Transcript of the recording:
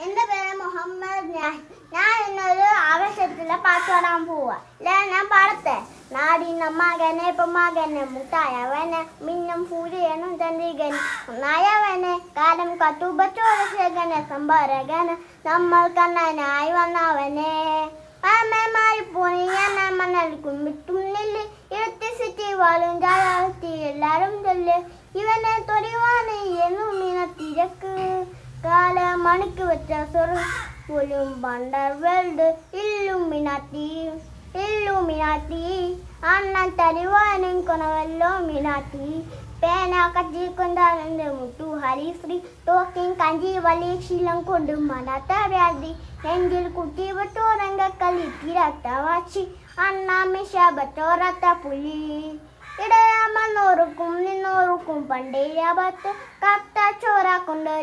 എൻ്റെ പേര് മുഹമ്മദ്. ഞാൻ ഇന്നൊരു ആവേശത്തിലെ പാട്ട് പാടാൻ പോവാ. ഞാൻ പാടത്തെ നാടിന മകനെ മകനെ മുട്ടായവനെ മിന്നും സൂര്യനും ചന്ദ്രികൻ നായവനെ കാലം കത്തുബച്ചോരശേഖനെ സംഭരകന് നമ്മൾ കണ്ണനായി വന്നവനെ മാറിപ്പോണി ഞാൻ മണൽക്കും വിട്ടുന്നില്ല ഇലക്ട്രിസിറ്റി വാളും ജാതി എല്ലാരും ചൊല്ല് ഇവനെ തൊടിവാണ് എന്നും ഇന തിരക്ക് കാലമണിക്ക് വെച്ച പോലും വണ്ടർ വേൾഡ് ഇല്ലുമിനാറ്റി അണ്ണൻ തരുവാനും കൊണവല്ലോ മിനാറ്റി പേന കച്ചി കൊണ്ടാണെന്റെ മുട്ടു ഹരിശ്രീ തോക്കിൻ കഞ്ചി വലിയ ശീലം കൊണ്ട് മനാത്ത വ്യാധി നെഞ്ചിൽ കുട്ടി വെട്ടോരങ്ക കളി തിരത്ത വാച്ചി അണ്ണാമിഷ ബത്തോറത്ത പുലി ഇടയാമന്നോർക്കും നിന്നോർക്കും പണ്ടേ കത്ത ചോറ കൊണ്ട്